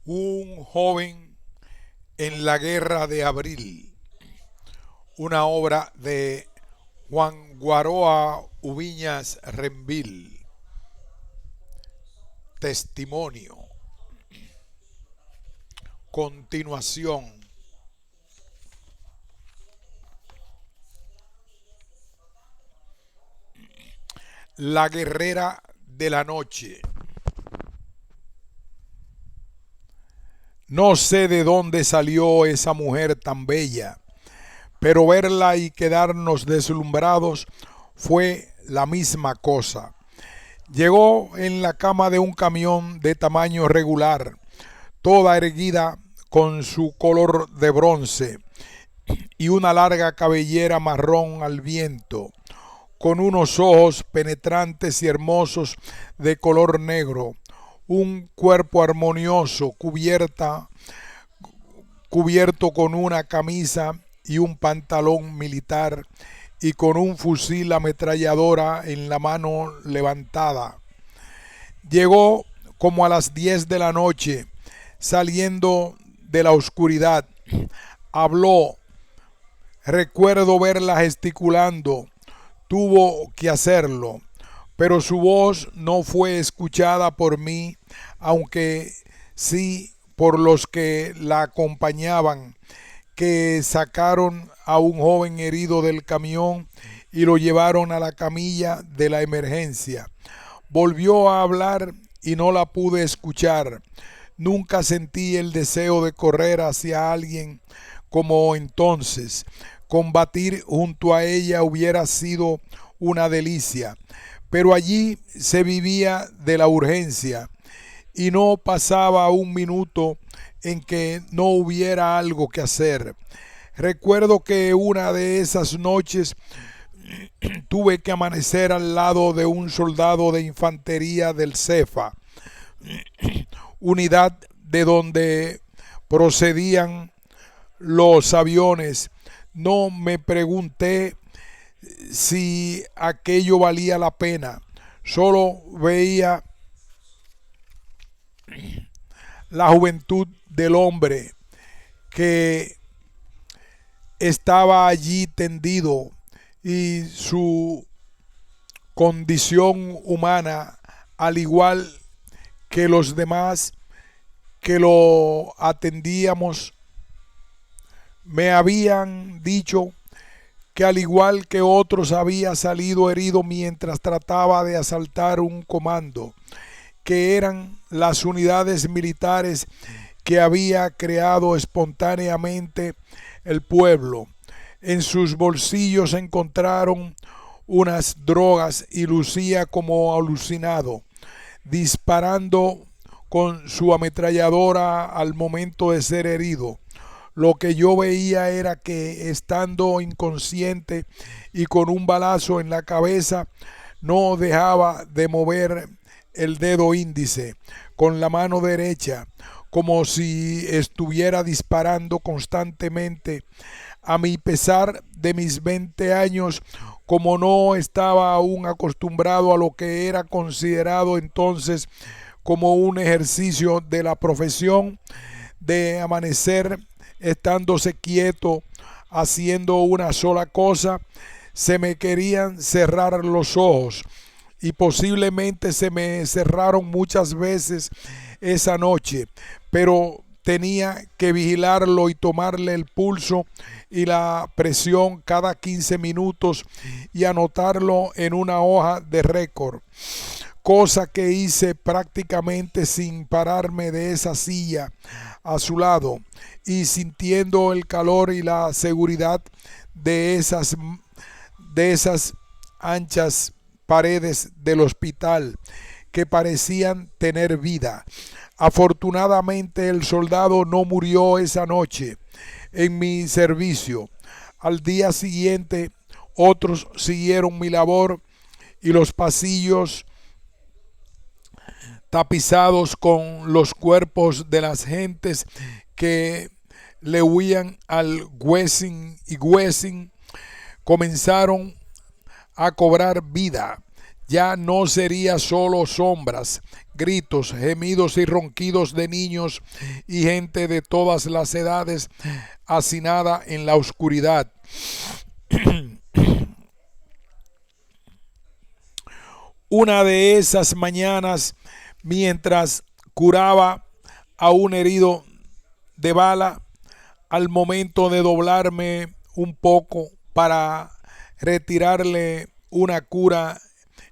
Un joven en la guerra de abril, una obra de Juan Guaroa Ubiñas Renvil. Testimonio. Continuación. La guerrera de la noche. No sé de dónde salió esa mujer tan bella, pero verla y quedarnos deslumbrados fue la misma cosa. Llegó en la cama de un camión de tamaño regular, toda erguida con su color de bronce y una larga cabellera marrón al viento, con unos ojos penetrantes y hermosos de color negro, un cuerpo armonioso cubierto con una camisa y un pantalón militar y con un fusil ametralladora en la mano levantada. Llegó como a las 10 de la noche, saliendo de la oscuridad. Habló, recuerdo verla gesticulando, tuvo que hacerlo, pero su voz no fue escuchada por mí, aunque sí por los que la acompañaban, que sacaron a un joven herido del camión y lo llevaron a la camilla de la emergencia. Volvió a hablar y no la pude escuchar. Nunca sentí el deseo de correr hacia alguien como entonces. Combatir junto a ella hubiera sido una delicia, pero allí se vivía de la urgencia y no pasaba un minuto en que no hubiera algo que hacer. Recuerdo que una de esas noches tuve que amanecer al lado de un soldado de infantería del Cefa, unidad de donde procedían los aviones. No me pregunté si aquello valía la pena. Solo veía la juventud del hombre que estaba allí tendido y su condición humana, al igual que los demás que lo atendíamos. Me habían dicho que al igual que otros había salido herido mientras trataba de asaltar un comando, que eran las unidades militares que había creado espontáneamente el pueblo. En sus bolsillos encontraron unas drogas y lucía como alucinado, disparando con su ametralladora al momento de ser herido. Lo que yo veía era que, estando inconsciente y con un balazo en la cabeza, no dejaba de mover el dedo índice con la mano derecha, como si estuviera disparando constantemente. A mi pesar de mis 20 años, como no estaba aún acostumbrado a lo que era considerado entonces como un ejercicio de la profesión, de amanecer estándose quieto, haciendo una sola cosa, se me querían cerrar los ojos y posiblemente se me cerraron muchas veces esa noche, pero tenía que vigilarlo y tomarle el pulso y la presión cada 15 minutos y anotarlo en una hoja de récord, cosa que hice prácticamente sin pararme de esa silla a su lado y sintiendo el calor y la seguridad de esas anchas paredes del hospital que parecían tener vida. Afortunadamente el soldado no murió esa noche en mi servicio. Al día siguiente otros siguieron mi labor y los pasillos tapizados con los cuerpos de las gentes que le huían al Wessing y Wessing comenzaron a cobrar vida. Ya no sería solo sombras gritos, gemidos y ronquidos de niños y gente de todas las edades hacinada en la oscuridad. Una de esas mañanas, mientras curaba a un herido de bala, al momento de doblarme un poco para retirarle una cura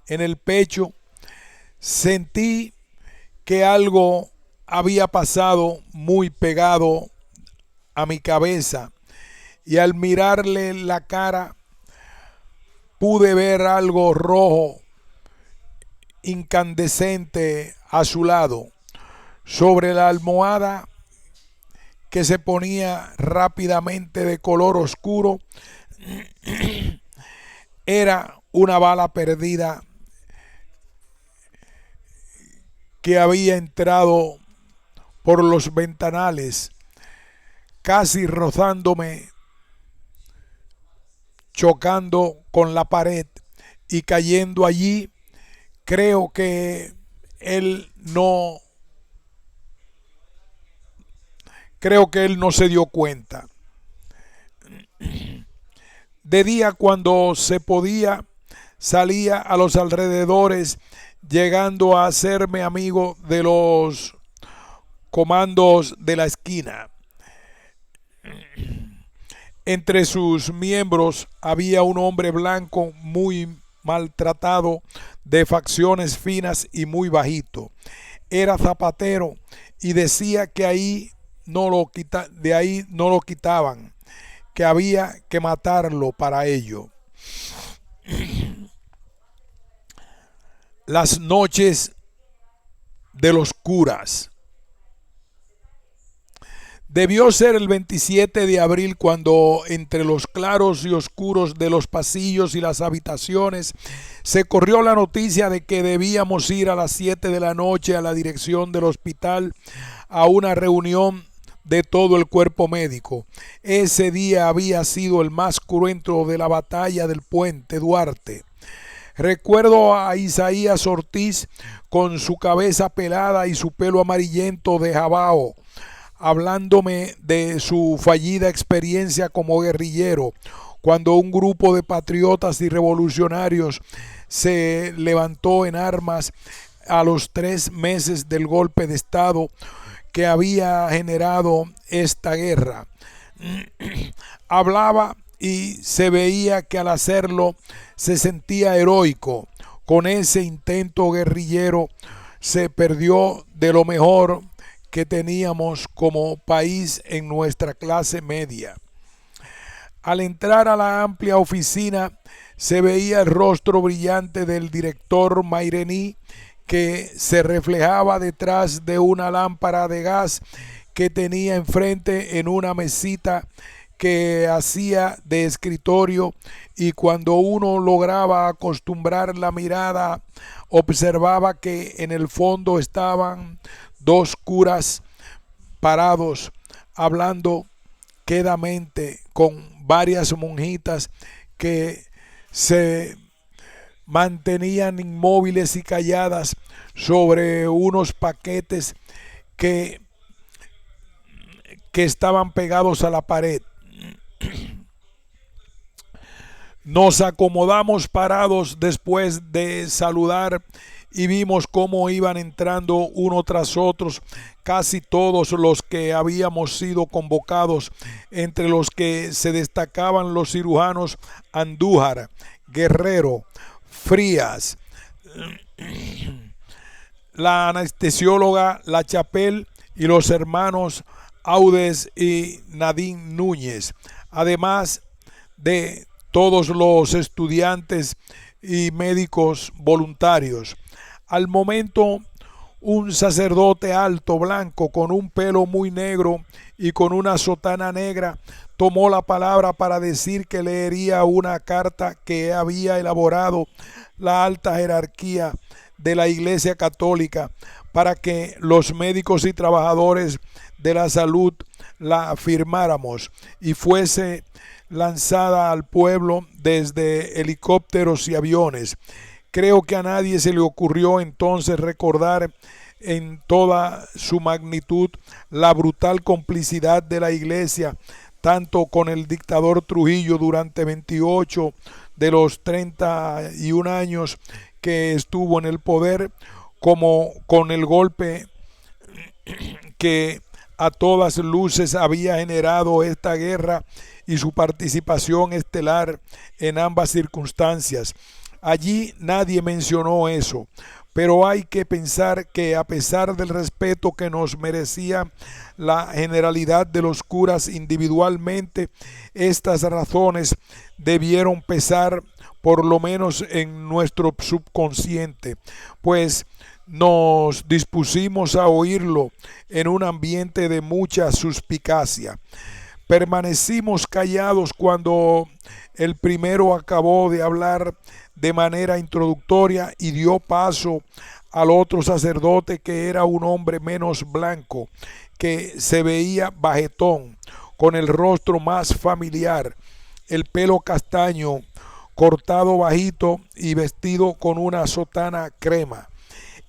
en el pecho, sentí que algo había pasado muy pegado a mi cabeza, y al mirarle la cara pude ver algo rojo incandescente a su lado. Sobre la almohada, que se ponía rápidamente de color oscuro, era una bala perdida que había entrado por los ventanales, casi rozándome, chocando con la pared y cayendo allí. Creo que él no se dio cuenta. De día, cuando se podía, salía a los alrededores, llegando a hacerme amigo de los comandos de la esquina. Entre sus miembros había un hombre blanco muy maltratado, de facciones finas y muy bajito. Era zapatero y decía que de ahí no lo quitaban, que había que matarlo para ello. Las noches de los curas. Debió ser el 27 de abril cuando, entre los claros y oscuros de los pasillos y las habitaciones, se corrió la noticia de que debíamos ir a las 7 de la noche a la dirección del hospital a una reunión de todo el cuerpo médico. Ese día había sido el más cruento de la batalla del Puente Duarte. Recuerdo a Isaías Ortiz con su cabeza pelada y su pelo amarillento de jabao, hablándome de su fallida experiencia como guerrillero, cuando un grupo de patriotas y revolucionarios se levantó en armas a los 3 meses del golpe de Estado que había generado esta guerra. Hablaba y se veía que al hacerlo se sentía heroico. Con ese intento guerrillero se perdió de lo mejor que teníamos como país en nuestra clase media. Al entrar a la amplia oficina se veía el rostro brillante del director Mairení, que se reflejaba detrás de una lámpara de gas que tenía enfrente en una mesita que hacía de escritorio, y cuando uno lograba acostumbrar la mirada observaba que en el fondo estaban 2 curas parados hablando quedamente con varias monjitas que se mantenían inmóviles y calladas sobre unos paquetes que estaban pegados a la pared. Nos acomodamos parados después de saludar y vimos cómo iban entrando uno tras otros casi todos los que habíamos sido convocados, entre los que se destacaban los cirujanos Andújar, Guerrero, Frías, la anestesióloga La Chapelle y los hermanos Audes y Nadine Núñez, además de todos los estudiantes y médicos voluntarios. Al momento, un sacerdote alto, blanco, con un pelo muy negro y con una sotana negra, tomó la palabra para decir que leería una carta que había elaborado la alta jerarquía de la Iglesia Católica para que los médicos y trabajadores de la salud la firmáramos y fuese lanzada al pueblo desde helicópteros y aviones. Creo que a nadie se le ocurrió entonces recordar en toda su magnitud la brutal complicidad de la iglesia, tanto con el dictador Trujillo durante 28 de los 31 años que estuvo en el poder, como con el golpe que a todas luces había generado esta guerra y su participación estelar en ambas circunstancias. Allí nadie mencionó eso, pero hay que pensar que a pesar del respeto que nos merecía la generalidad de los curas individualmente, estas razones debieron pesar por lo menos en nuestro subconsciente, pues nos dispusimos a oírlo en un ambiente de mucha suspicacia. Permanecimos callados cuando el primero acabó de hablar de manera introductoria y dio paso al otro sacerdote, que era un hombre menos blanco, que se veía bajetón, con el rostro más familiar, el pelo castaño, cortado bajito y vestido con una sotana crema.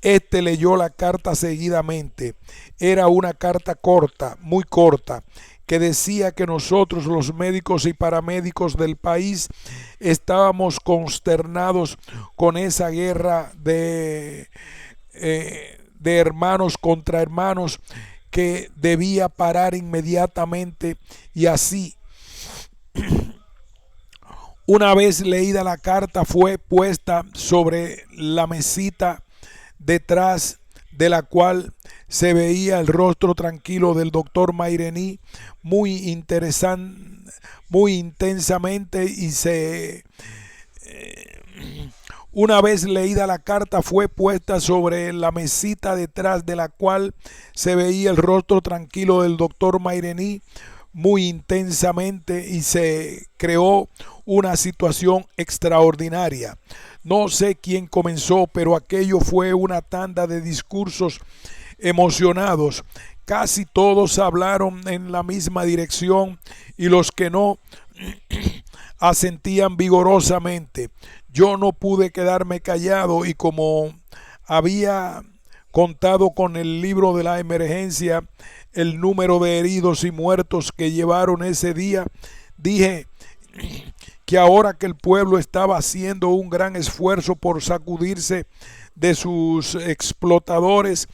Este leyó la carta seguidamente. Era una carta corta, muy corta, que decía que nosotros, los médicos y paramédicos del país, estábamos consternados con esa guerra de hermanos contra hermanos, que debía parar inmediatamente. Y así, una vez leída la carta, fue puesta sobre la mesita, detrás de la cual se veía el rostro tranquilo del doctor Mairení, muy interesante, muy intensamente, y una vez leída la carta, fue puesta sobre la mesita, detrás de la cual se veía el rostro tranquilo del doctor Mairení, muy intensamente, y se creó una situación extraordinaria. No sé quién comenzó, pero aquello fue una tanda de discursos emocionados. Casi todos hablaron en la misma dirección, y los que no asentían vigorosamente. Yo no pude quedarme callado, y como había contado con el libro de la emergencia el número de heridos y muertos que llevaron ese día, dije que ahora que el pueblo estaba haciendo un gran esfuerzo por sacudirse de sus explotadores,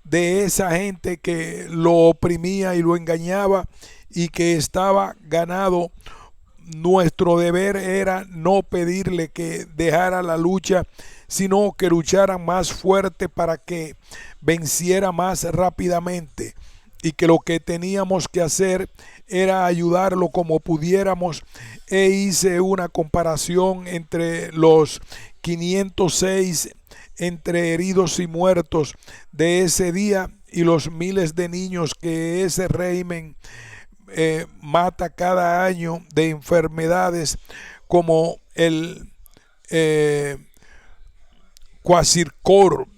de esa gente que lo oprimía y lo engañaba, y que estaba ganado, nuestro deber era no pedirle que dejara la lucha, sino que lucharan más fuerte para que venciera más rápidamente, y que lo que teníamos que hacer era ayudarlo como pudiéramos. E hice una comparación entre los 506 entre heridos y muertos de ese día y los miles de niños que ese régimen mata cada año de enfermedades como el Quasircor,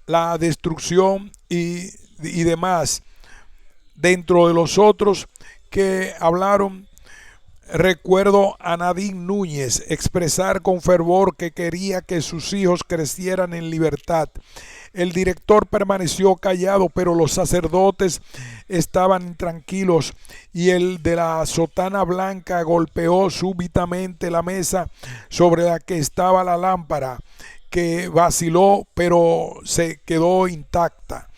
la destrucción y demás. Dentro de los otros que hablaron, recuerdo a Nadine Núñez expresar con fervor que quería que sus hijos crecieran en libertad. El director permaneció callado, pero los sacerdotes estaban intranquilos, y el de la sotana blanca golpeó súbitamente la mesa sobre la que estaba la lámpara, que vaciló pero se quedó intacta.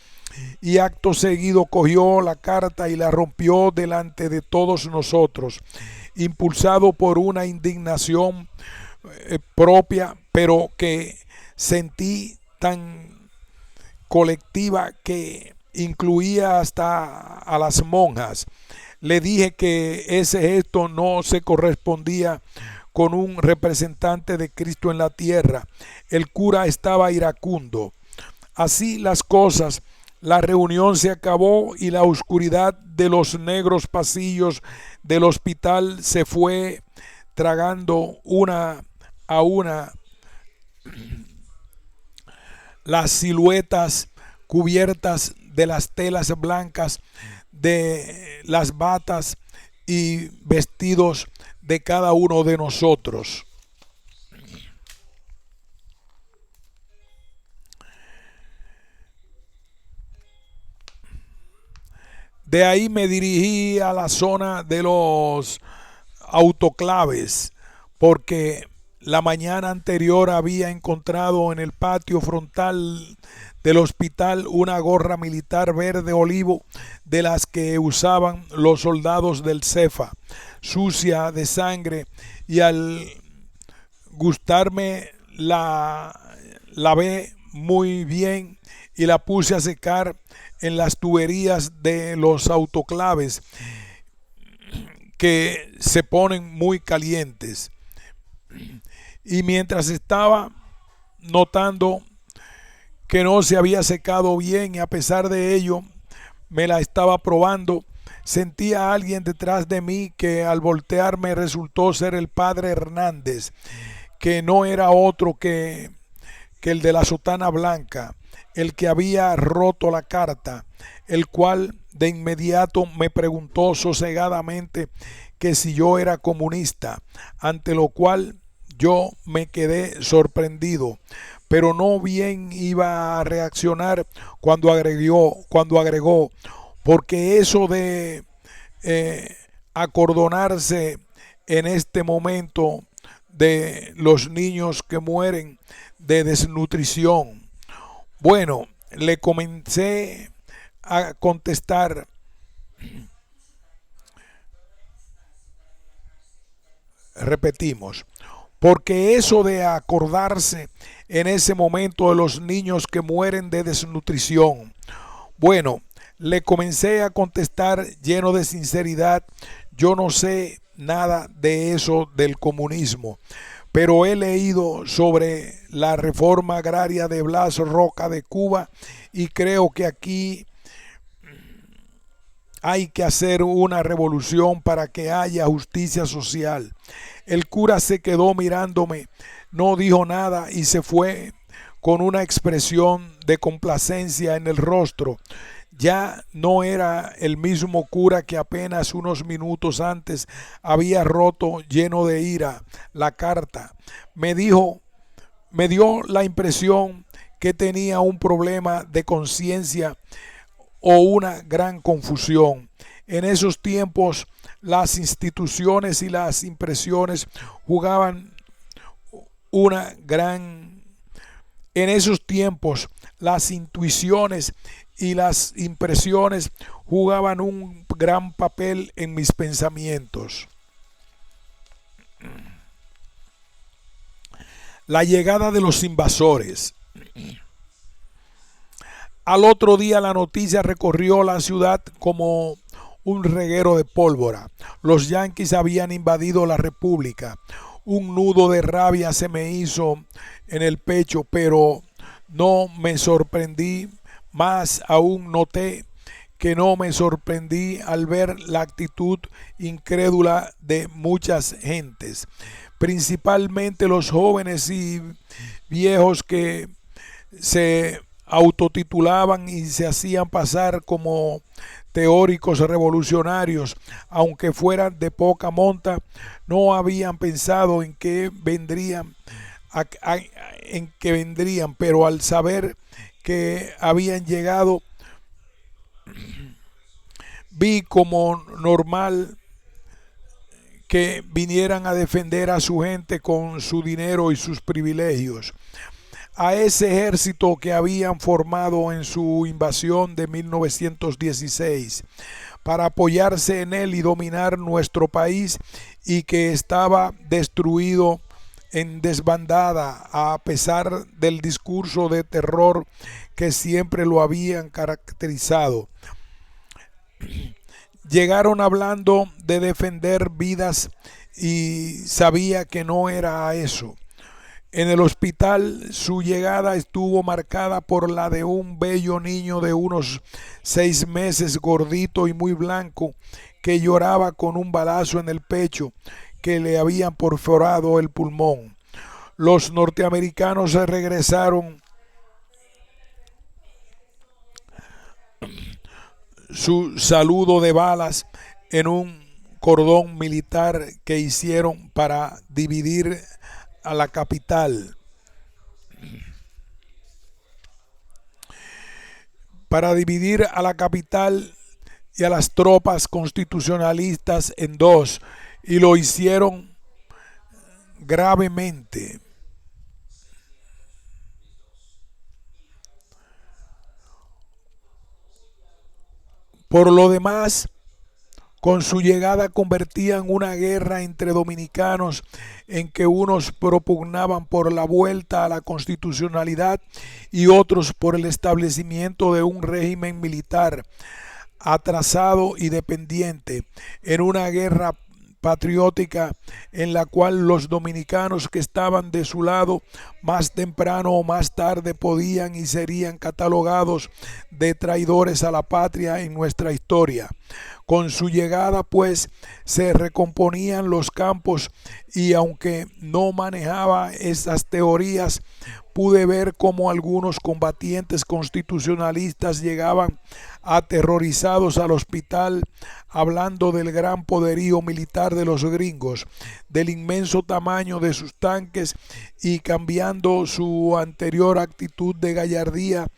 Y acto seguido cogió la carta y la rompió delante de todos nosotros, impulsado por una indignación propia, pero que sentí tan colectiva que incluía hasta a las monjas. Le dije que ese gesto no se correspondía con un representante de Cristo en la tierra. El cura estaba iracundo. Así las cosas, la reunión se acabó, y la oscuridad de los negros pasillos del hospital se fue tragando una a una las siluetas cubiertas de las telas blancas de las batas y vestidos de cada uno de nosotros. De ahí me dirigí a la zona de los autoclaves, porque la mañana anterior había encontrado en el patio frontal del hospital una gorra militar verde olivo de las que usaban los soldados del Cefa, sucia de sangre, y al gustarme la lavé muy bien y la puse a secar en las tuberías de los autoclaves que se ponen muy calientes. Y mientras estaba notando que no se había secado bien y a pesar de ello me la estaba probando, sentí a alguien detrás de mí que al voltearme resultó ser el padre Hernández, que no era otro que el de la sotana blanca, el que había roto la carta, el cual de inmediato me preguntó sosegadamente que si yo era comunista, ante lo cual yo me quedé sorprendido, pero no bien iba a reaccionar cuando agregó, porque eso de acordonarse en este momento de los niños que mueren de desnutrición. Bueno, le comencé a contestar, repetimos, porque eso de acordarse en ese momento de los niños que mueren de desnutrición. Bueno, le comencé a contestar lleno de sinceridad, yo no sé nada de eso del comunismo, pero he leído sobre la reforma agraria de Blas Roca de Cuba y creo que aquí hay que hacer una revolución para que haya justicia social. El cura se quedó mirándome, no dijo nada y se fue con una expresión de complacencia en el rostro. Ya no era el mismo cura que apenas unos minutos antes había roto lleno de ira la carta. Me dio la impresión que tenía un problema de conciencia o una gran confusión. En esos tiempos las instituciones y las impresiones jugaban una gran... En esos tiempos las intuiciones y las impresiones jugaban un gran papel en mis pensamientos. La llegada de los invasores. Al otro día la noticia recorrió la ciudad como un reguero de pólvora. Los yanquis habían invadido la República. Un nudo de rabia se me hizo en el pecho, pero no me sorprendí. Más aún noté que no me sorprendí al ver la actitud incrédula de muchas gentes, principalmente los jóvenes y viejos que se autotitulaban y se hacían pasar como teóricos revolucionarios, aunque fueran de poca monta, no habían pensado en que vendrían, pero al saber que habían llegado, vi como normal que vinieran a defender a su gente con su dinero y sus privilegios. A ese ejército que habían formado en su invasión de 1916 para apoyarse en él y dominar nuestro país y que estaba destruido en desbandada a pesar del discurso de terror que siempre lo habían caracterizado. Llegaron hablando de defender vidas y sabía que no era eso. En el hospital su llegada estuvo marcada por la de un bello niño de unos 6 meses, gordito y muy blanco, que lloraba con un balazo en el pecho que le habían perforado el pulmón. Los norteamericanos se regresaron su saludo de balas en un cordón militar que hicieron a la capital. Para dividir a la capital y a las tropas constitucionalistas en dos, y lo hicieron gravemente. Por lo demás, con su llegada convertían una guerra entre dominicanos en que unos propugnaban por la vuelta a la constitucionalidad y otros por el establecimiento de un régimen militar atrasado y dependiente, en una guerra patriótica en la cual los dominicanos que estaban de su lado más temprano o más tarde podían y serían catalogados de traidores a la patria en nuestra historia. Con su llegada, pues, se recomponían los campos y aunque no manejaba esas teorías, pude ver cómo algunos combatientes constitucionalistas llegaban aterrorizados al hospital hablando del gran poderío militar de los gringos, del inmenso tamaño de sus tanques y cambiando su anterior actitud de gallardía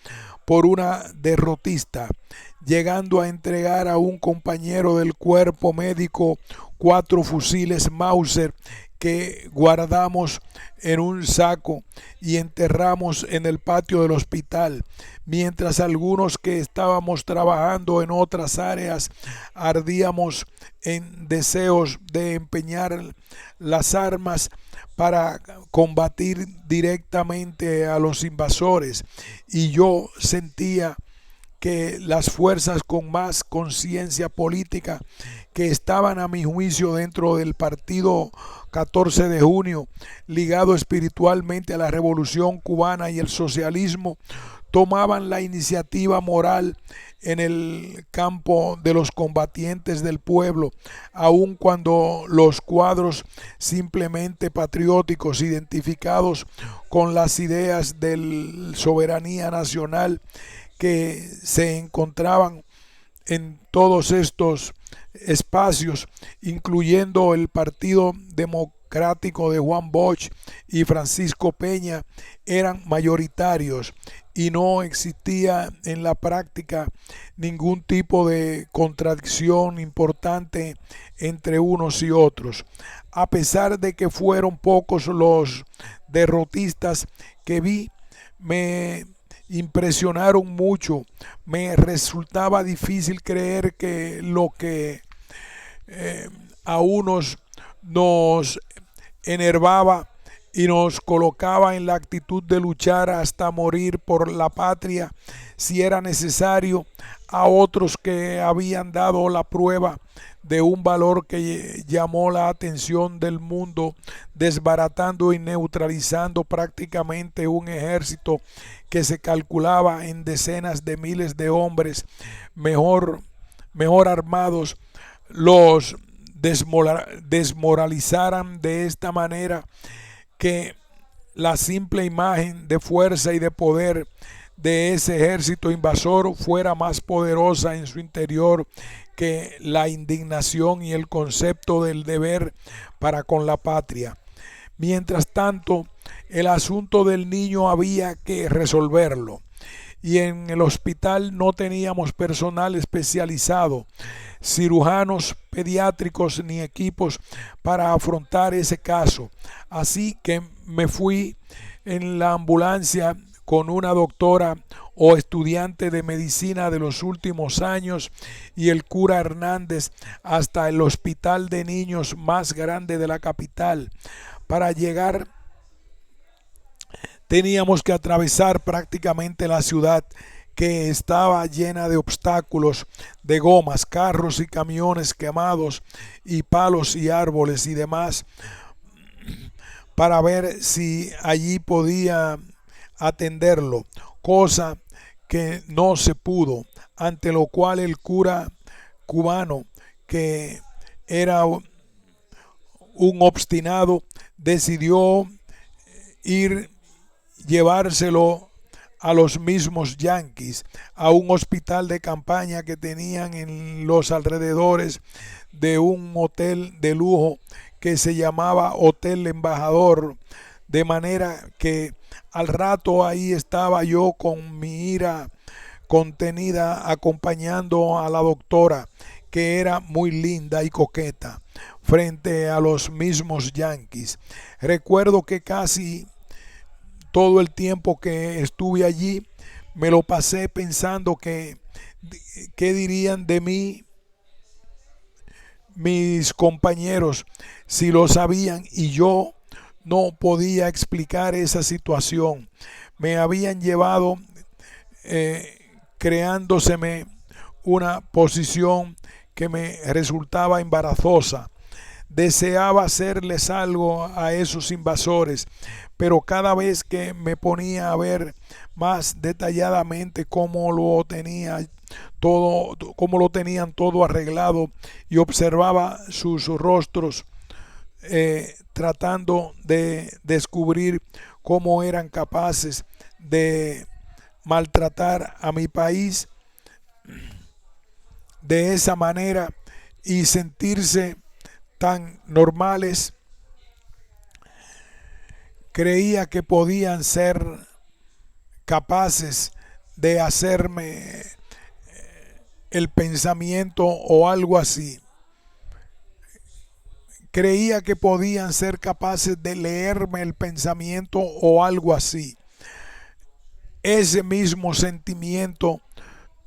por una derrotista, llegando a entregar a un compañero del cuerpo médico 4 fusiles Mauser que guardamos en un saco y enterramos en el patio del hospital, mientras algunos que estábamos trabajando en otras áreas ardíamos en deseos de empeñar las armas para combatir directamente a los invasores, y yo sentía que las fuerzas con más conciencia política que estaban a mi juicio dentro del partido 14 de junio, ligado espiritualmente a la revolución cubana y el socialismo, tomaban la iniciativa moral en el campo de los combatientes del pueblo, aun cuando los cuadros simplemente patrióticos identificados con las ideas de soberanía nacional que se encontraban en todos estos espacios, incluyendo el Partido Democrático de Juan Bosch y Francisco Peña, eran mayoritarios y no existía en la práctica ningún tipo de contradicción importante entre unos y otros. A pesar de que fueron pocos los derrotistas que vi, me impresionaron mucho. Me resultaba difícil creer que lo que a unos nos enervaba y nos colocaba en la actitud de luchar hasta morir por la patria si era necesario, a otros que habían dado la prueba de un valor que llamó la atención del mundo, desbaratando y neutralizando prácticamente un ejército que se calculaba en decenas de miles de hombres mejor armados, los desmoralizaran de esta manera que la simple imagen de fuerza y de poder de ese ejército invasor fuera más poderosa en su interior que la indignación y el concepto del deber para con la patria. Mientras tanto, el asunto del niño había que resolverlo, y en el hospital no teníamos personal especializado, cirujanos pediátricos ni equipos para afrontar ese caso. Así que me fui en la ambulancia con una doctora o estudiante de medicina de los últimos años y el cura Hernández hasta el hospital de niños más grande de la capital. Para llegar teníamos que atravesar prácticamente la ciudad, que estaba llena de obstáculos, de gomas, carros y camiones quemados y palos y árboles y demás, para ver si allí podía atenderlo, cosa que no se pudo, ante lo cual el cura cubano, que era un obstinado, decidió llevárselo a los mismos yanquis, a un hospital de campaña que tenían en los alrededores de un hotel de lujo que se llamaba Hotel Embajador, de manera que al rato ahí estaba yo con mi ira contenida acompañando a la doctora, que era muy linda y coqueta, frente a los mismos yanquis. Recuerdo que casi todo el tiempo que estuve allí me lo pasé pensando que qué dirían de mí mis compañeros si lo sabían y yo no podía explicar esa situación. Me habían llevado creándoseme una posición que me resultaba embarazosa. Deseaba hacerles algo a esos invasores, pero cada vez que me ponía a ver más detalladamente cómo lo tenían todo arreglado y observaba sus rostros, tratando de descubrir cómo eran capaces de maltratar a mi país de esa manera y sentirse tan normales, creía que podían ser capaces de hacerme el pensamiento o algo así. Creía que podían ser capaces de leerme el pensamiento o algo así. Ese mismo sentimiento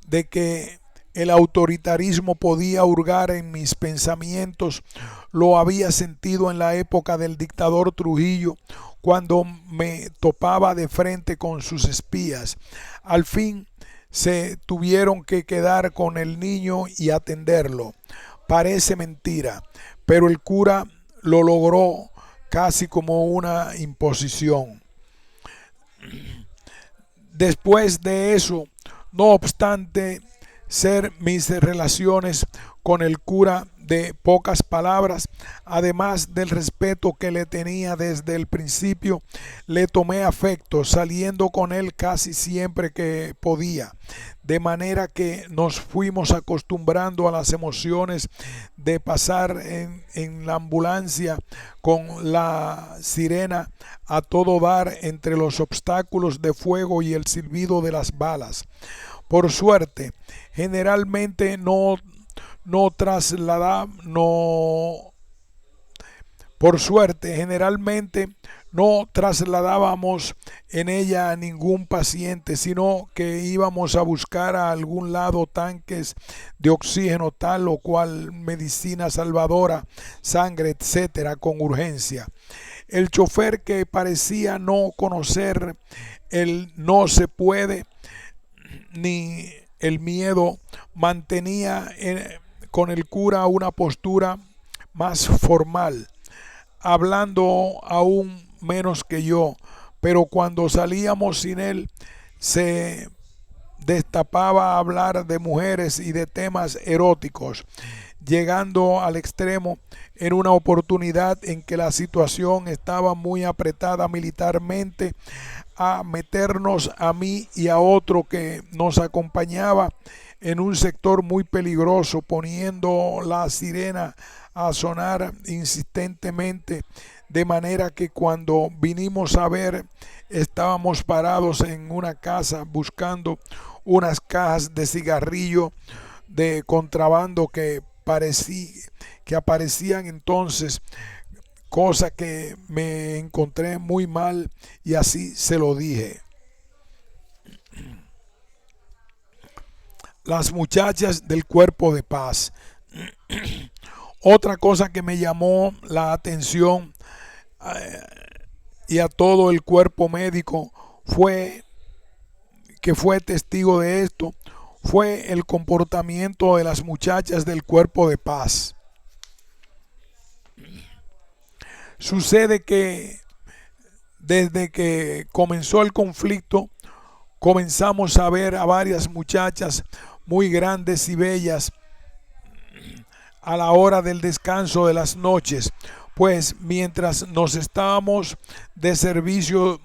de que el autoritarismo podía hurgar en mis pensamientos lo había sentido en la época del dictador Trujillo, cuando me topaba de frente con sus espías. Al fin se tuvieron que quedar con el niño y atenderlo. Parece mentira, pero el cura lo logró casi como una imposición. Después de eso, no obstante ser mis relaciones con el cura de pocas palabras, además del respeto que le tenía desde el principio, le tomé afecto, saliendo con él casi siempre que podía, de manera que nos fuimos acostumbrando a las emociones de pasar en la ambulancia con la sirena a todo dar entre los obstáculos de fuego y el silbido de las balas. Por suerte, generalmente no trasladábamos en ella a ningún paciente, sino que íbamos a buscar a algún lado tanques de oxígeno, tal o cual medicina salvadora, sangre, etcétera, con urgencia. El chofer, que parecía no conocer el no se puede ni el miedo, mantenía con el cura una postura más formal, hablando aún menos que yo, pero cuando salíamos sin él se destapaba a hablar de mujeres y de temas eróticos, llegando al extremo en una oportunidad en que la situación estaba muy apretada militarmente, a meternos a mí y a otro que nos acompañaba en un sector muy peligroso, poniendo la sirena a sonar insistentemente, de manera que cuando vinimos a ver estábamos parados en una casa buscando unas cajas de cigarrillo de contrabando que aparecían entonces, cosa que me encontré muy mal y así se lo dije. Las muchachas del cuerpo de paz. Otra cosa que me llamó la atención y a todo el cuerpo médico que fue testigo de esto, fue el comportamiento de las muchachas del cuerpo de paz. Sucede que desde que comenzó el conflicto, comenzamos a ver a varias muchachas muy grandes y bellas a la hora del descanso de las noches, pues mientras nos estábamos de servicio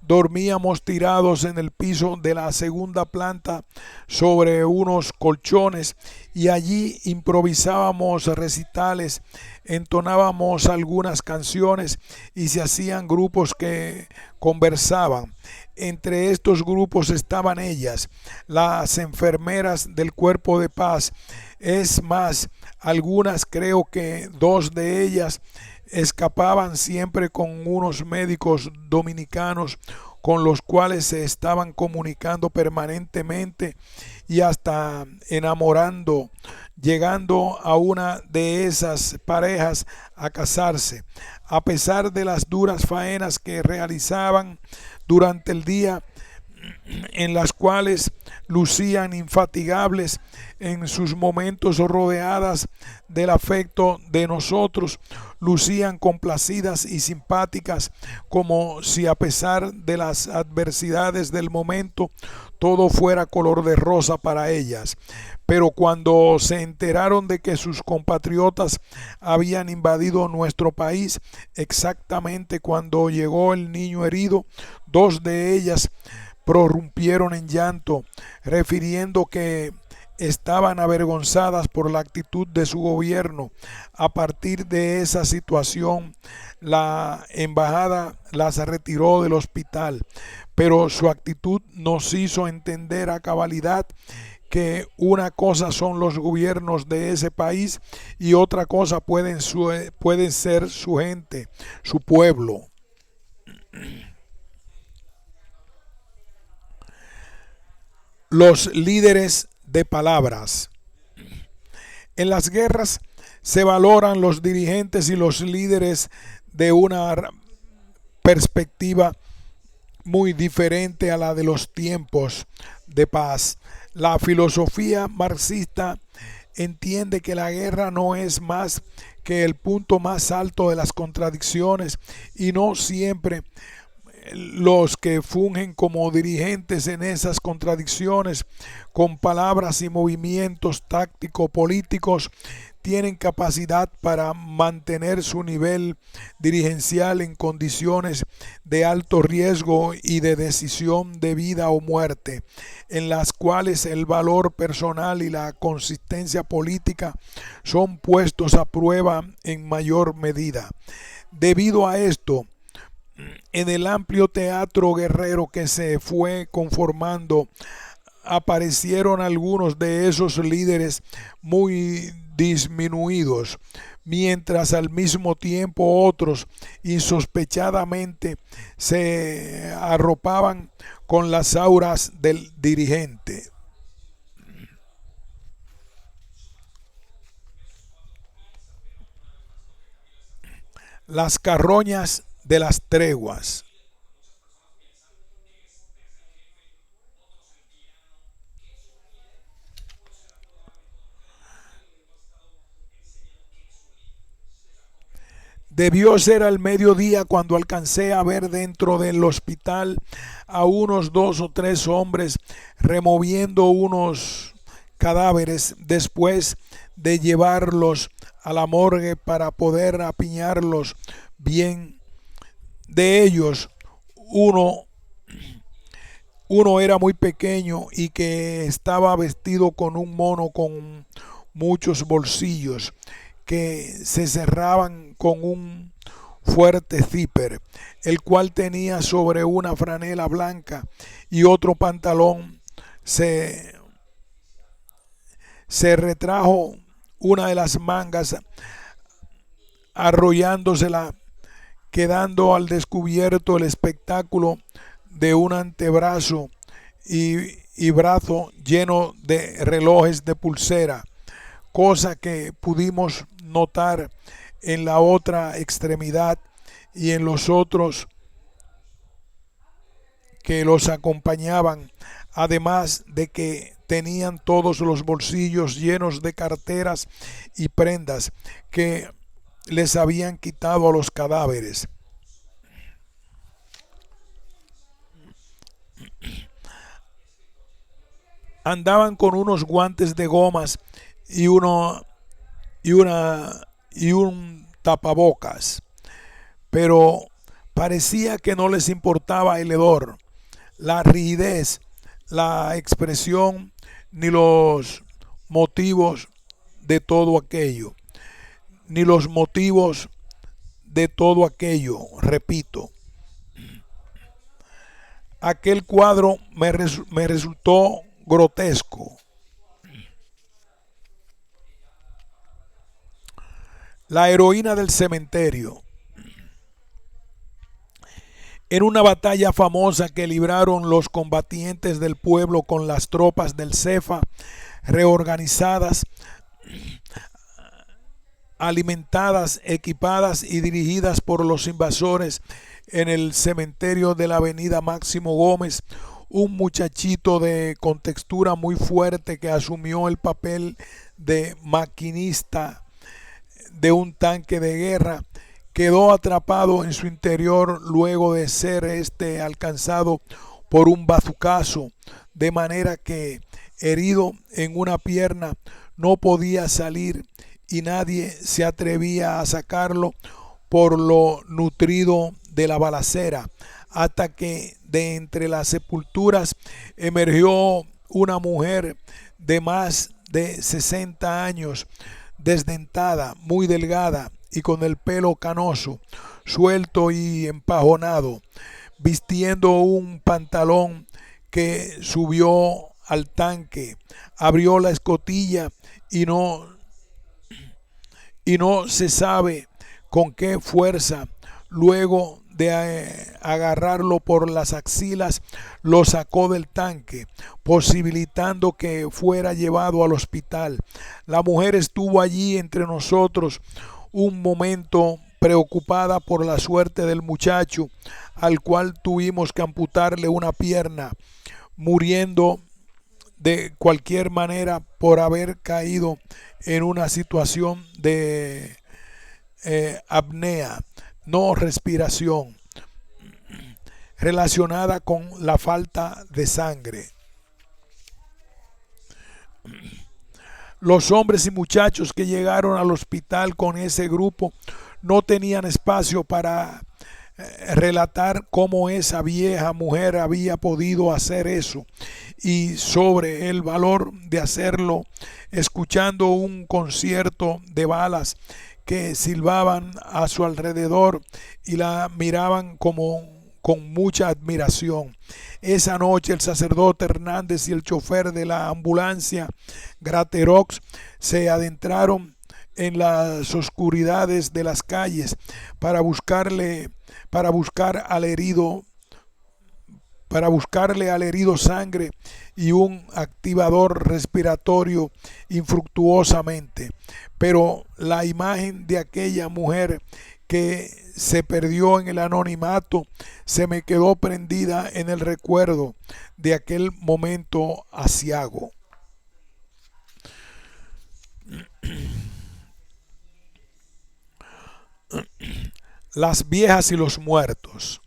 dormíamos tirados en el piso de la segunda planta sobre unos colchones y allí improvisábamos recitales, entonábamos algunas canciones y se hacían grupos que conversaban. entre estos grupos estaban ellas, las enfermeras del cuerpo de paz. Es más, algunas, creo que 2 de ellas, escapaban siempre con unos médicos dominicanos con los cuales se estaban comunicando permanentemente y hasta enamorando, llegando a una de esas parejas a casarse. A pesar de las duras faenas que realizaban durante el día, en las cuales lucían infatigables, en sus momentos rodeadas del afecto de nosotros, lucían complacidas y simpáticas, como si a pesar de las adversidades del momento todo fuera color de rosa para ellas. Pero cuando se enteraron de que sus compatriotas habían invadido nuestro país, exactamente cuando llegó el niño herido, 2 de ellas prorrumpieron en llanto, refiriendo que estaban avergonzadas por la actitud de su gobierno. A partir de esa situación, la embajada las retiró del hospital, pero su actitud nos hizo entender a cabalidad que una cosa son los gobiernos de ese país y otra cosa pueden ser su gente, su pueblo. Los líderes de palabras. En las guerras se valoran los dirigentes y los líderes de una perspectiva muy diferente a la de los tiempos de paz. La filosofía marxista entiende que la guerra no es más que el punto más alto de las contradicciones y no siempre los que fungen como dirigentes en esas contradicciones con palabras y movimientos táctico-políticos tienen capacidad para mantener su nivel dirigencial en condiciones de alto riesgo y de decisión de vida o muerte, en las cuales el valor personal y la consistencia política son puestos a prueba en mayor medida. Debido a esto, en el amplio teatro guerrero que se fue conformando, aparecieron algunos de esos líderes muy disminuidos, mientras al mismo tiempo otros insospechadamente se arropaban con las auras del dirigente. Las carroñas de las treguas. Debió ser al mediodía cuando alcancé a ver dentro del hospital a unos 2 o 3 hombres removiendo unos cadáveres después de llevarlos a la morgue para poder apiñarlos bien. De ellos, uno era muy pequeño y que estaba vestido con un mono con muchos bolsillos que se cerraban con un fuerte zipper, el cual tenía sobre una franela blanca y otro pantalón. Se retrajo una de las mangas arrollándosela, quedando al descubierto el espectáculo de un antebrazo y brazo lleno de relojes de pulsera, cosa que pudimos notar en la otra extremidad y en los otros que los acompañaban, además de que tenían todos los bolsillos llenos de carteras y prendas que les habían quitado a los cadáveres. Andaban con unos guantes de gomas y y una y un tapabocas, pero parecía que no les importaba el hedor, la rigidez, la expresión ni los motivos de todo aquello, ni los motivos de todo aquello, repito. Aquel cuadro me resultó grotesco. La heroína del cementerio. En una batalla famosa que libraron los combatientes del pueblo con las tropas del Cefa, reorganizadas, alimentadas, equipadas y dirigidas por los invasores en el cementerio de la avenida Máximo Gómez, un muchachito de contextura muy fuerte que asumió el papel de maquinista de un tanque de guerra, quedó atrapado en su interior luego de ser alcanzado por un bazucazo, de manera que, herido en una pierna, no podía salir y nadie se atrevía a sacarlo por lo nutrido de la balacera, hasta que de entre las sepulturas emergió una mujer de más de 60 años, desdentada, muy delgada y con el pelo canoso, suelto y empajonado, vistiendo un pantalón que subió al tanque, abrió la escotilla y no se sabe con qué fuerza, luego de agarrarlo por las axilas, lo sacó del tanque, posibilitando que fuera llevado al hospital. La mujer estuvo allí entre nosotros un momento, preocupada por la suerte del muchacho, al cual tuvimos que amputarle una pierna, muriendo de cualquier manera por haber caído en una situación de apnea, no respiración, relacionada con la falta de sangre. Los hombres y muchachos que llegaron al hospital con ese grupo no tenían espacio para relatar cómo esa vieja mujer había podido hacer eso, y sobre el valor de hacerlo escuchando un concierto de balas que silbaban a su alrededor y la miraban con mucha admiración. Esa noche el sacerdote Hernández y el chofer de la ambulancia Graterox se adentraron en las oscuridades de las calles para buscarle al herido sangre y un activador respiratorio infructuosamente. Pero la imagen de aquella mujer que se perdió en el anonimato se me quedó prendida en el recuerdo de aquel momento aciago. Las viejas y los muertos.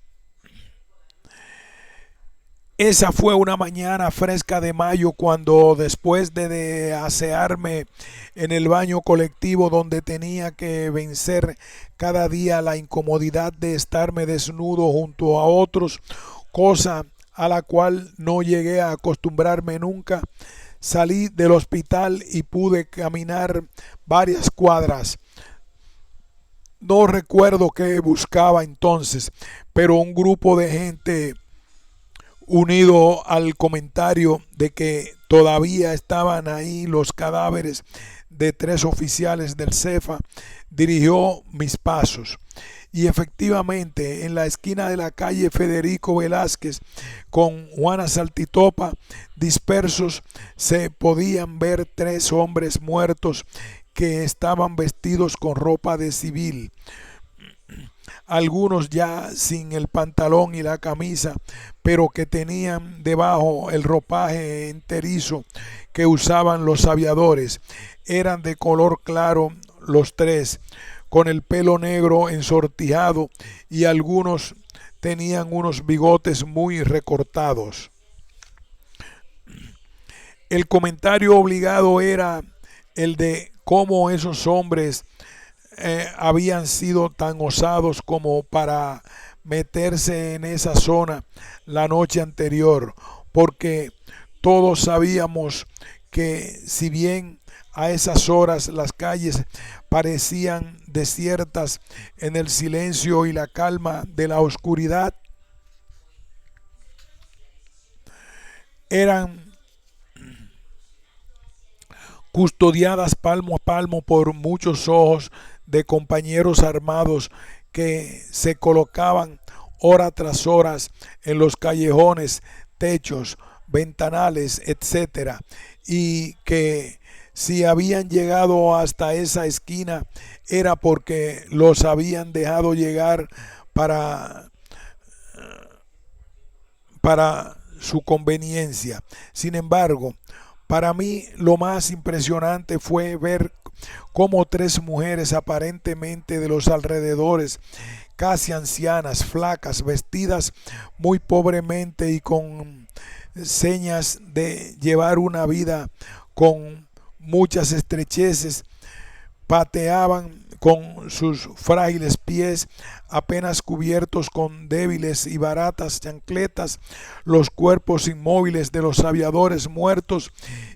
Esa fue una mañana fresca de mayo cuando, después de asearme en el baño colectivo donde tenía que vencer cada día la incomodidad de estarme desnudo junto a otros, cosa a la cual no llegué a acostumbrarme nunca, salí del hospital y pude caminar varias cuadras. No recuerdo qué buscaba entonces, pero un grupo de gente, unido al comentario de que todavía estaban ahí los cadáveres de 3 oficiales del Cefa, dirigió mis pasos. Y efectivamente, en la esquina de la calle Federico Velázquez con Juana Saltitopa, dispersos, se podían ver 3 hombres muertos que estaban vestidos con ropa de civil, algunos ya sin el pantalón y la camisa, pero que tenían debajo el ropaje enterizo que usaban los aviadores. Eran de color claro los 3, con el pelo negro ensortijado, y algunos tenían unos bigotes muy recortados. El comentario obligado era el de cómo esos hombres habían sido tan osados como para meterse en esa zona la noche anterior, porque todos sabíamos que, si bien a esas horas las calles parecían desiertas en el silencio y la calma de la oscuridad, eran custodiadas palmo a palmo por muchos ojos de compañeros armados que se colocaban hora tras horas en los callejones, techos, ventanales, etcétera, y que si habían llegado hasta esa esquina era porque los habían dejado llegar para, para su conveniencia. Sin embargo, para mí lo más impresionante fue ver cómo tres mujeres aparentemente de los alrededores, casi ancianas, flacas, vestidas muy pobremente y con señas de llevar una vida con muchas estrecheces, pateaban con sus frágiles pies apenas cubiertos con débiles y baratas chancletas los cuerpos inmóviles de los aviadores muertos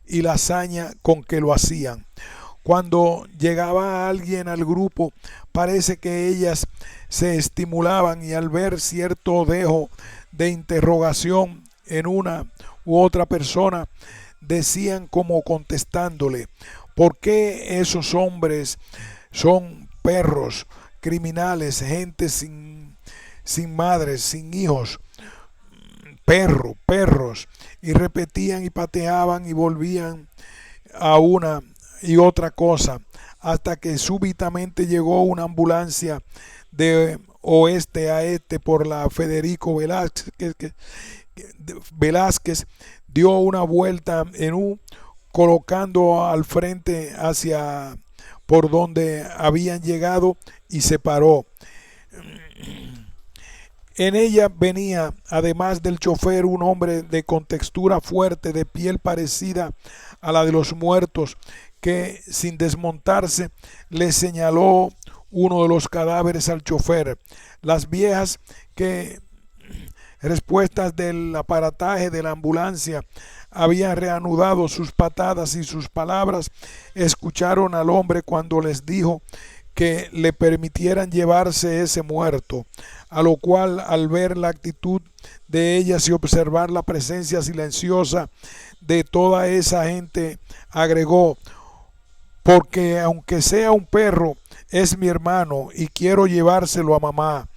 y la hazaña con que lo hacían. Cuando llegaba alguien al grupo, parece que ellas se estimulaban y al ver cierto dejo de interrogación en una u otra persona, decían como contestándole: ¿por qué esos hombres son perros, criminales, gente sin madres, sin hijos? Perros. Y repetían y pateaban y volvían a una y otra cosa, hasta que súbitamente llegó una ambulancia de oeste a este por la Federico Velázquez, dio una vuelta en U, colocando al frente hacia por donde habían llegado y se paró. En ella venía, además del chofer, un hombre de contextura fuerte, de piel parecida a la de los muertos, que sin desmontarse le señaló uno de los cadáveres al chofer. Las viejas que, respuestas del aparataje de la ambulancia, habían reanudado sus patadas y sus palabras, escucharon al hombre cuando les dijo que le permitieran llevarse ese muerto, a lo cual, al ver la actitud de ellas y observar la presencia silenciosa de toda esa gente, agregó: porque aunque sea un perro, es mi hermano y quiero llevárselo a mamá.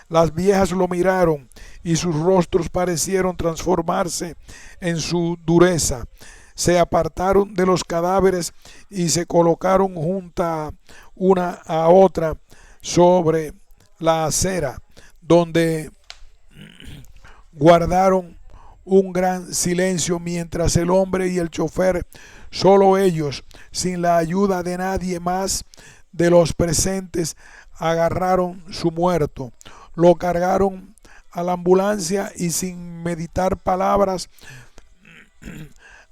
Las viejas lo miraron y sus rostros parecieron transformarse en su dureza. Se apartaron de los cadáveres y se colocaron juntas una a otra sobre la acera, donde guardaron un gran silencio mientras el hombre y el chofer, solo ellos, sin la ayuda de nadie más de los presentes, agarraron su muerto, lo cargaron a la ambulancia y sin meditar palabras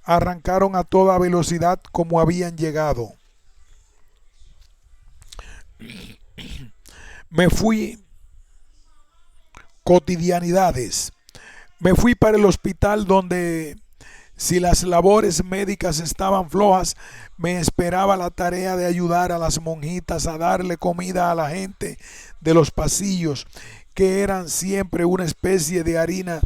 arrancaron a toda velocidad como habían llegado. Me fui. Cotidianidades. Me fui para el hospital donde, si las labores médicas estaban flojas, me esperaba la tarea de ayudar a las monjitas a darle comida a la gente de los pasillos, que eran siempre una especie de harina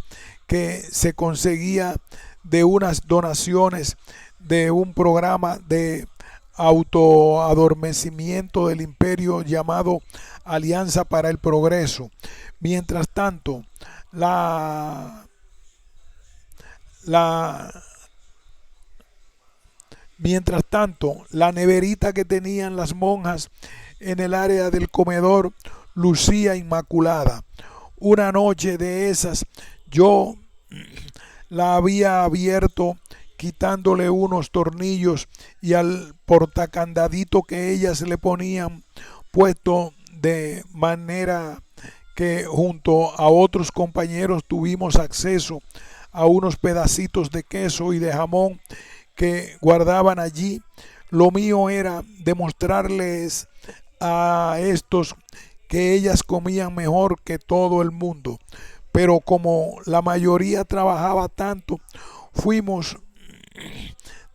que se conseguía de unas donaciones de un programa de autoadormecimiento del imperio llamado Alianza para el Progreso. Mientras tanto, la neverita que tenían las monjas en el área del comedor lucía inmaculada. Una noche de esas yo la había abierto quitándole unos tornillos y al portacandadito que ellas le ponían puesto, de manera que junto a otros compañeros tuvimos acceso a unos pedacitos de queso y de jamón que guardaban allí. Lo mío era demostrarles a estos que ellas comían mejor que todo el mundo, pero como la mayoría trabajaba tanto, fuimos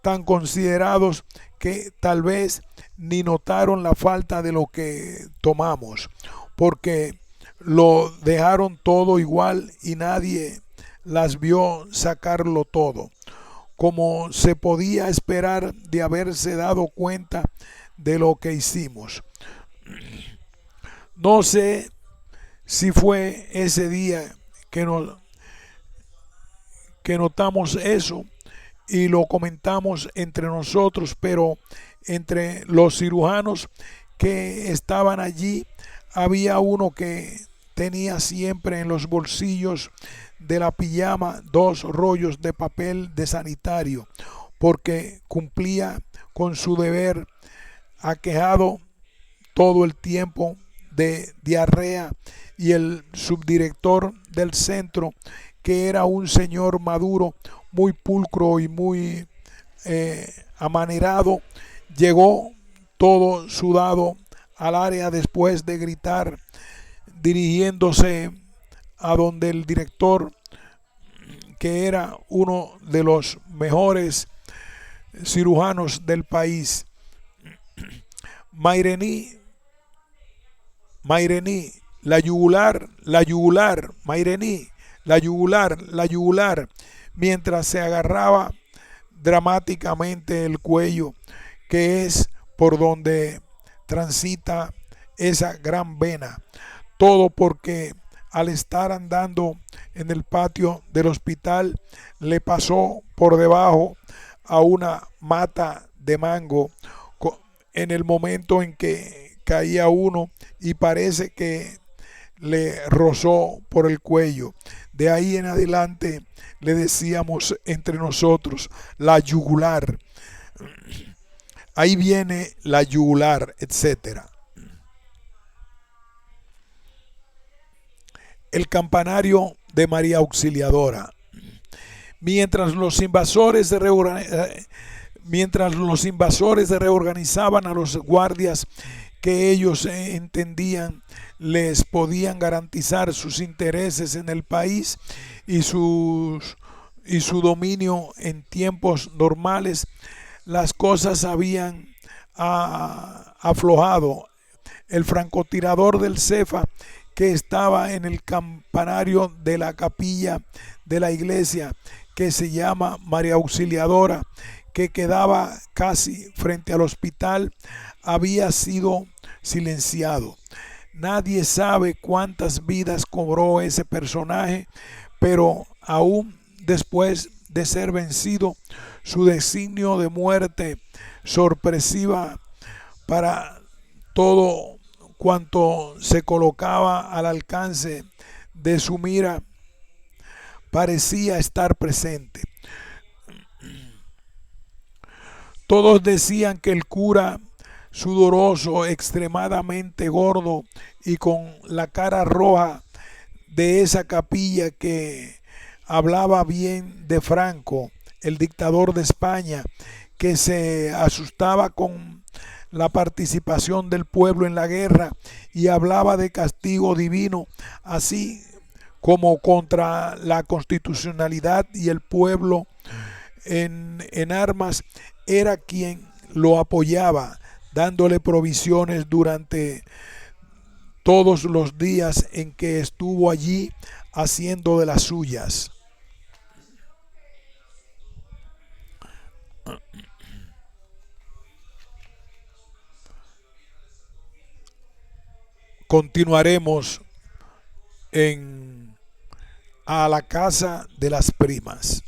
tan considerados que tal vez ni notaron la falta de lo que tomamos, porque lo dejaron todo igual y nadie las vio sacarlo todo. como se podía esperar de haberse dado cuenta de lo que hicimos. No sé si fue ese día que notamos eso y lo comentamos entre nosotros, pero entre los cirujanos que estaban allí había uno que tenía siempre en los bolsillos de la pijama 2 rollos de papel de sanitario, porque cumplía con su deber, aquejado todo el tiempo de diarrea, y el subdirector del centro, que era un señor maduro, muy pulcro y muy amanerado, llegó todo sudado al área después de gritar, dirigiéndose a donde el director, que era uno de los mejores cirujanos del país. Mairení, Mairení, la yugular, Mairení, la yugular, mientras se agarraba dramáticamente el cuello, que es por donde transita esa gran vena. Todo porque al estar andando en el patio del hospital le pasó por debajo a una mata de mango en el momento en que caía uno, y parece que le rozó por el cuello. De ahí en adelante le decíamos entre nosotros la yugular. Ahí viene la yugular, etcétera. El campanario de María Auxiliadora. Mientras los invasores reorganizaban a los guardias que ellos entendían les podían garantizar sus intereses en el país y su dominio en tiempos normales, las cosas habían aflojado. El francotirador del Cefa, que estaba en el campanario de la capilla de la iglesia, que se llama María Auxiliadora, que quedaba casi frente al hospital, había sido silenciado. Nadie sabe cuántas vidas cobró ese personaje, pero aún después de ser vencido, su designio de muerte sorpresiva para todo cuanto se colocaba al alcance de su mira parecía estar presente. Todos decían que el cura, sudoroso, extremadamente gordo y con la cara roja de esa capilla, que hablaba bien de Franco, el dictador de España, que se asustaba con la participación del pueblo en la guerra y hablaba de castigo divino, así como contra la constitucionalidad y el pueblo en armas, era quien lo apoyaba, dándole provisiones durante todos los días en que estuvo allí haciendo de las suyas. Continuaremos en A la casa de las primas.